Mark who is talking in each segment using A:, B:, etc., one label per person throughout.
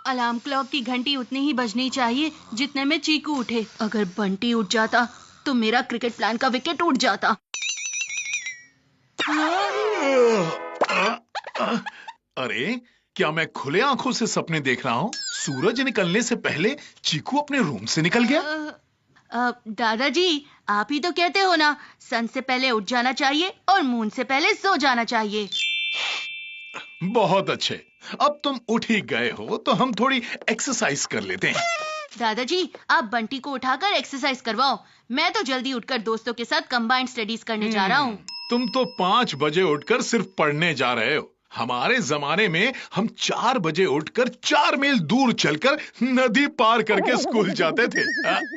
A: Alarm clock की घंटी उतनी ही बजनी चाहिए जितने में चीकू उठे। अगर बंटी उठ जाता तो मेरा क्रिकेट प्लान का विकेट उड़ जाता।
B: अरे, क्या मैं खुले आंखों से सपने देख रहा हूँ? सूरज निकलने से पहले चीकू अपने रूम से निकल गया।
A: दादाजी, आप ही तो कहते हो ना, सन से पहले उठ जाना चाहिए और मून से पहले सो जाना चाहिए।
B: बहुत अच्छे, अब तुम उठ ही गए हो तो हम थोड़ी एक्सरसाइज कर लेते हैं।
A: दादाजी, आप बंटी को उठाकर एक्सरसाइज करवाओ। मैं तो जल्दी उठकर दोस्तों के साथ कंबाइंड स्टडीज करने जा रहा हूँ।
B: तुम तो 5 बजे उठकर सिर्फ पढ़ने जा रहे हो। हमारे जमाने में हम 4 बजे उठकर 4 मील दूर चलकर नदी पार करके स्कूल जाते थे।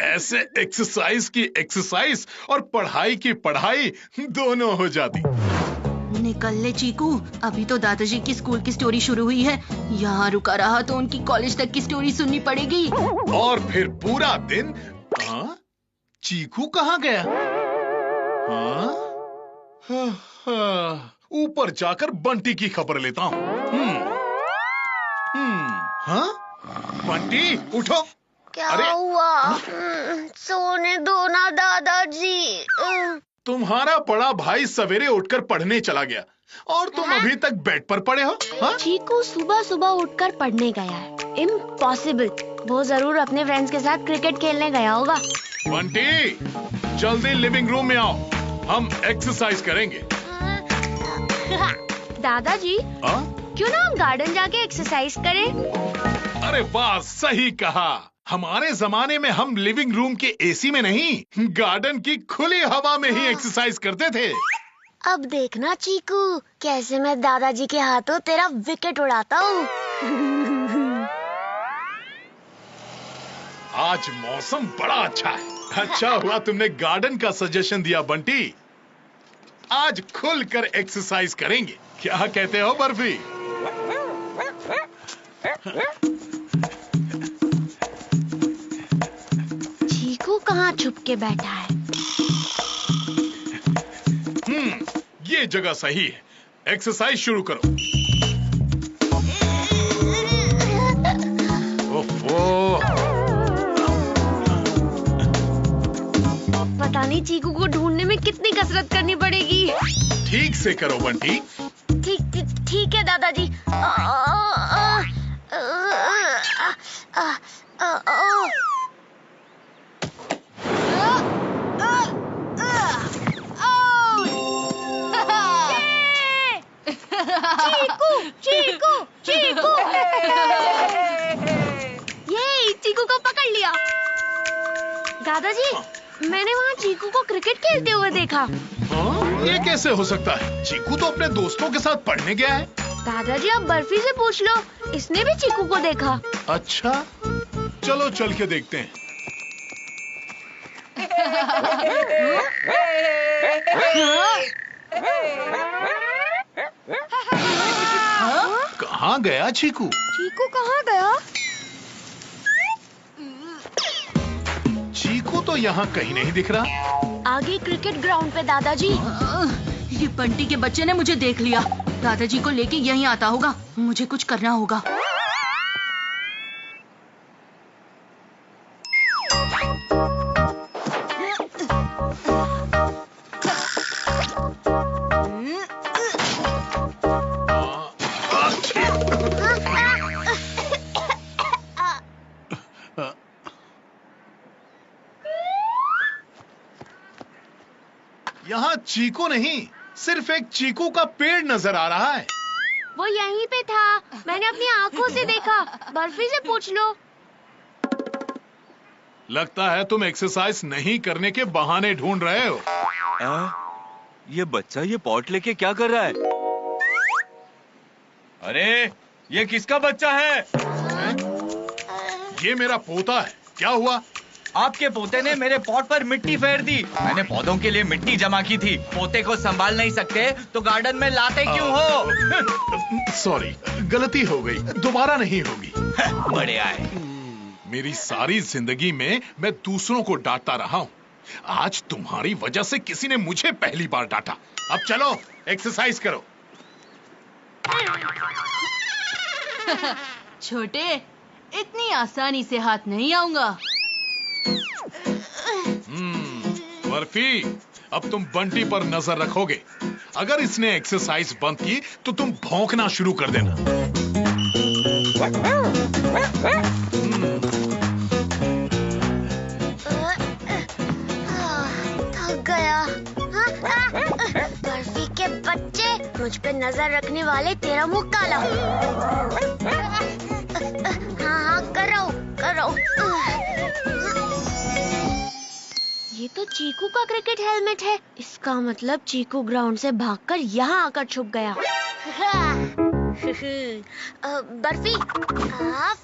B: ऐसे एक्सरसाइज की एक्सरसाइज और पढ़ाई की पढ़ाई दोनों हो जाती।
A: निकल ले चीकू, अभी तो दादाजी की स्कूल की स्टोरी शुरू हुई है। यहाँ रुका रहा तो उनकी कॉलेज तक की स्टोरी सुननी पड़ेगी।
B: और फिर पूरा दिन। चीकू कहाँ गया? ऊपर जाकर बंटी की खबर लेता हूँ। बंटी उठो।
C: क्या हुआ? सोने दो ना दादाजी।
B: तुम्हारा बड़ा भाई सवेरे उठकर पढ़ने चला गया और तुम अभी तक बेड पर पड़े हो।
C: चीकू सुबह सुबह उठकर पढ़ने गया है। इम्पॉसिबल, वो जरूर अपने फ्रेंड्स के साथ क्रिकेट खेलने गया होगा।
B: बंटी, जल्दी लिविंग रूम में आओ, हम एक्सरसाइज करेंगे।
C: दादाजी, क्यों ना हम गार्डन जाके एक्सरसाइज करें?
B: अरे वाह, सही कहा। हमारे जमाने में हम लिविंग रूम के एसी में नहीं, गार्डन की खुली हवा में ही एक्सरसाइज करते थे।
C: अब देखना चीकू, कैसे मैं दादाजी के हाथों तेरा विकेट उड़ाता हूँ।
B: आज मौसम बड़ा अच्छा है। अच्छा हुआ तुमने गार्डन का सजेशन दिया बंटी। आज खुलकर एक्सरसाइज करेंगे। क्या कहते हो बर्फी?
C: चीकू कहाँ छुप के बैठा है?
B: ये जगह सही है। एक्सरसाइज शुरू करो। ओफो।
C: पता नहीं चीकू को ढूंढने में कितनी कसरत करनी पड़ेगी।
B: ठीक से करो बंटी।
C: ठीक है दादाजी। चीकू ये चीकू को पकड़ लिया। दादाजी, मैंने वहाँ चीकू को क्रिकेट खेलते हुए देखा।
B: ये कैसे हो सकता है? चीकू तो अपने दोस्तों के साथ पढ़ने गया है।
C: दादाजी, आप बर्फी से पूछ लो, इसने भी चीकू को देखा।
B: अच्छा, चलो चल के देखते हैं। कहाँ गया चीकू?
C: चीकू कहाँ गया?
B: चीकू तो यहाँ कहीं नहीं दिख रहा।
C: आगे क्रिकेट ग्राउंड पे दादाजी।
A: ये बंटी के बच्चे ने मुझे देख लिया। दादाजी को लेके यहीं आता होगा। मुझे कुछ करना होगा।
B: यहाँ चीकू नहीं, सिर्फ एक चीकू का पेड़ नजर आ रहा है।
C: वो यहीं पे था, मैंने अपनी आंखों से देखा। बर्फी से पूछ लो।
B: लगता है तुम एक्सरसाइज नहीं करने के बहाने ढूंढ रहे हो।
D: ये बच्चा ये पॉट लेके क्या कर रहा है? अरे, ये किसका बच्चा है?
B: ये मेरा पोता है। क्या हुआ?
D: आपके पोते ने मेरे पॉट पर मिट्टी फेर दी। मैंने पौधों के लिए मिट्टी जमा की थी। पोते को संभाल नहीं सकते तो गार्डन में लाते क्यों हो?
B: सॉरी, गलती हो गई, दोबारा नहीं होगी।
D: बड़े आए।
B: मेरी सारी जिंदगी में मैं दूसरों को डांटता रहा हूँ। आज तुम्हारी वजह से किसी ने मुझे पहली बार डांटा। अब चलो एक्सरसाइज करो।
A: छोटे, इतनी आसानी से हाथ नहीं आऊंगा।
B: बर्फी, अब तुम बंटी पर नजर रखोगे। अगर इसने एक्सरसाइज बंद की तो तुम भौंकना शुरू कर देना।
C: थक गया। बर्फी के बच्चे, मुझ पे नजर रखने वाले, तेरा मुंह काला। हाँ, करो करो। ये तो चीकू का क्रिकेट हेलमेट है। इसका मतलब चीकू ग्राउंड से भागकर यहाँ आकर छुप गया। बर्फी,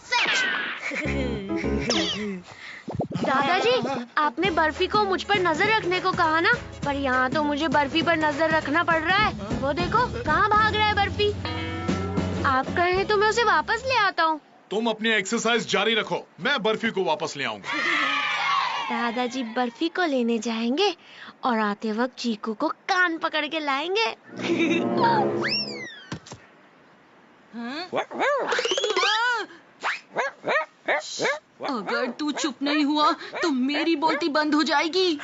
C: फेच। दादाजी, आपने बर्फी को मुझ पर नजर रखने को कहा ना, पर यहाँ तो मुझे बर्फी पर नजर रखना पड़ रहा है। वो देखो कहाँ भाग रहा है बर्फी। आप कहें तो मैं उसे वापस ले आता हूँ।
B: तुम अपनी एक्सरसाइज जारी रखो, मैं बर्फी को वापस ले आऊंगा।
C: दादाजी बर्फी को लेने जाएंगे और आते वक्त चीकू को कान पकड़ के लाएंगे।
A: अगर तू चुप नहीं हुआ तो मेरी बोलती बंद हो जाएगी।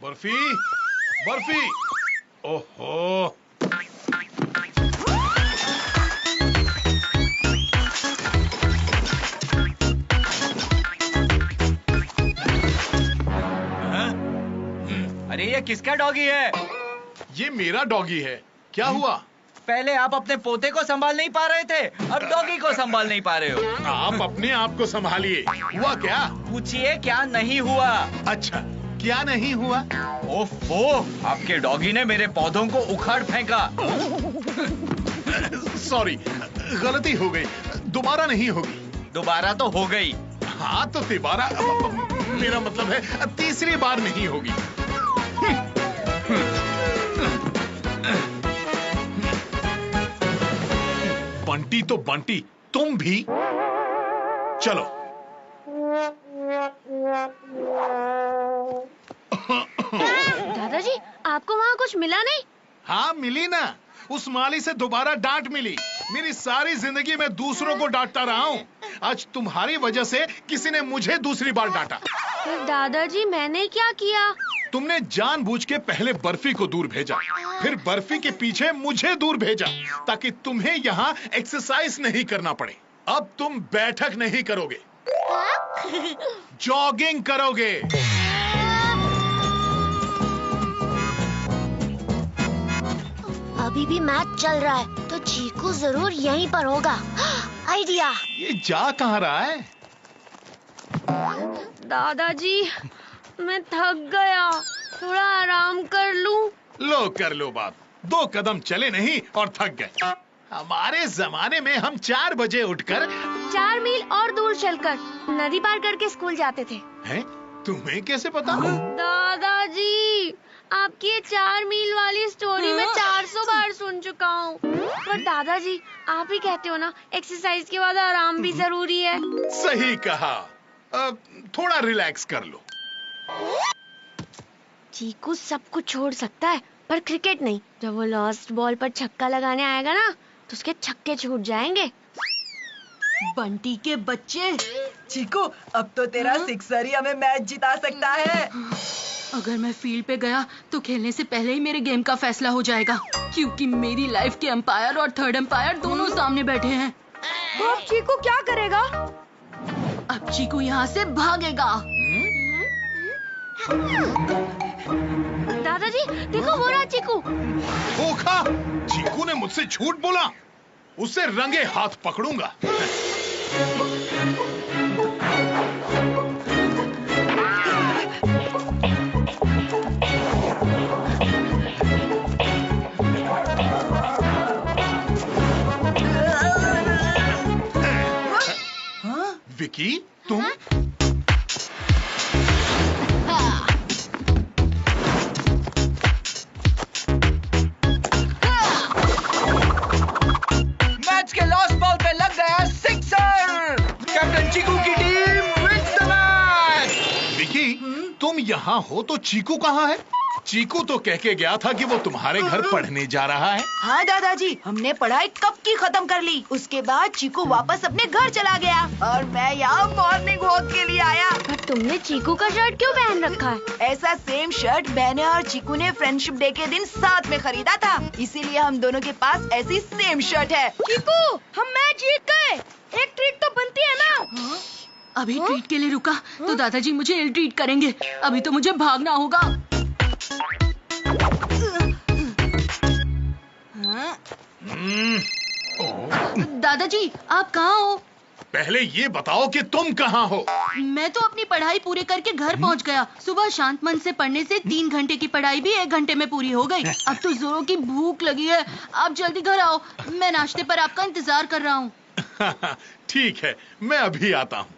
B: बर्फी, बर्फी, ओहो।
D: अरे ये किसका डॉगी है?
B: ये मेरा डॉगी है। क्या हुआ?
D: पहले आप अपने पोते को संभाल नहीं पा रहे थे, अब डॉगी को संभाल नहीं पा रहे हो।
B: आप अपने आप को संभालिए। हुआ क्या?
D: पूछिए क्या नहीं हुआ।
B: अच्छा, क्या नहीं हुआ?
D: ओफो, आपके डॉगी ने मेरे पौधों को उखाड़ फेंका।
B: सॉरी, गलती हो गई, दोबारा नहीं होगी।
D: दोबारा तो हो गई।
B: हाँ तो तिबारा, मेरा मतलब है तीसरी बार नहीं होगी। बंटी तो बंटी, तुम भी चलो।
C: दादाजी, आपको वहाँ कुछ मिला नहीं?
B: हाँ मिली ना, उस माली से दोबारा डांट मिली। मेरी सारी जिंदगी में दूसरों को डांटता रहा हूँ, आज तुम्हारी वजह से किसी ने मुझे दूसरी बार डांटा।
C: फिर दादाजी मैंने क्या किया?
B: तुमने जानबूझ के पहले बर्फी को दूर भेजा, फिर बर्फी के पीछे मुझे दूर भेजा, ताकि तुम्हें यहाँ एक्सरसाइज नहीं करना पड़े। अब तुम बैठक नहीं करोगे, जॉगिंग करोगे।
C: अभी भी मैच चल रहा है तो चीकू जरूर यहीं पर होगा। आइडिया।
B: ये जा कहाँ रहा है?
C: दादाजी, मैं थक गया, थोड़ा आराम कर लूं।
B: लो कर लो बात, 2 कदम चले नहीं और थक गए। हमारे जमाने में हम 4 बजे उठकर
C: 4 मील और दूर चलकर नदी पार करके स्कूल जाते थे।
B: हैं? तुम्हें कैसे पता?
C: दादाजी, आपकी ये 4 मील वाली स्टोरी मैं 400 बार सुन चुका हूँ। पर दादाजी, आप ही कहते हो ना, एक्सरसाइज के बाद आराम भी जरूरी है।
B: सही कहा, थोड़ा रिलैक्स कर लो।
C: चीकू सब कुछ छोड़ सकता है, पर क्रिकेट नहीं। जब वो लास्ट बॉल पर छक्का लगाने आएगा ना, तो उसके छक्के छूट जाएंगे।
A: बंटी के बच्चे,
E: चीकू, अब तो तेरा सिक्सर ही हमें मैच जिता सकता है।
A: अगर मैं फील्ड पे गया तो खेलने से पहले ही मेरे गेम का फैसला हो जाएगा, क्योंकि मेरी लाइफ के अंपायर और थर्ड अंपायर दोनों सामने बैठे हैं।
C: तो अब चीकू क्या करेगा?
A: अब चीकू यहाँ से भागेगा।
C: दादाजी, देखो वो रहा चीकू।
B: धोखा! चीकू ने मुझसे झूठ बोला, उसे रंगे हाथ पकड़ूंगा। विकी, तुम?
D: मैच के लास्ट बॉल पे लग गया सिक्सर। कैप्टन चीकू की team wins the match.
B: Vicky, तुम यहाँ हो तो चीकू कहाँ है? चीकू तो कह के गया था कि वो तुम्हारे घर पढ़ने जा रहा है।
E: हाँ दादाजी, हमने पढ़ाई कब की खत्म कर ली। उसके बाद चीकू वापस अपने घर चला गया और मैं यहाँ मॉर्निंग वॉक के लिए आया।
C: पर तुमने चीकू का शर्ट क्यों पहन रखा है?
E: ऐसा सेम शर्ट मैंने और चीकू ने फ्रेंडशिप डे के दिन साथ में खरीदा था, इसीलिए हम दोनों के पास ऐसी सेम शर्ट है।
C: चीकू, हम मैच जीत गए। एक ट्रीट तो बनती है ना?
A: अभी ट्रीट के लिए रुका तो दादाजी मुझे इल ट्रीट करेंगे। अभी तो मुझे भागना होगा। दादाजी, आप कहाँ हो?
B: पहले ये बताओ कि तुम कहाँ हो?
A: मैं तो अपनी पढ़ाई पूरी करके घर पहुंच गया। सुबह शांत मन से पढ़ने से 3 घंटे की पढ़ाई भी 1 घंटे में पूरी हो गई। अब तो जोरों की भूख लगी है। आप जल्दी घर आओ, मैं नाश्ते पर आपका इंतजार कर रहा हूँ।
B: ठीक है, मैं अभी आता हूँ।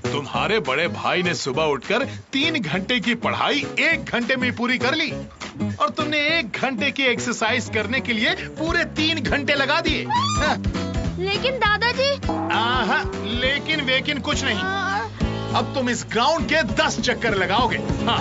B: तुम्हारे बड़े भाई ने सुबह उठकर 3 घंटे की पढ़ाई 1 घंटे में पूरी कर ली और तुमने 1 घंटे की एक्सरसाइज करने के लिए पूरे 3 घंटे लगा दिए।
C: लेकिन दादाजी।
B: लेकिन वेकिन कुछ नहीं। अब तुम इस ग्राउंड के 10 चक्कर लगाओगे। हाँ।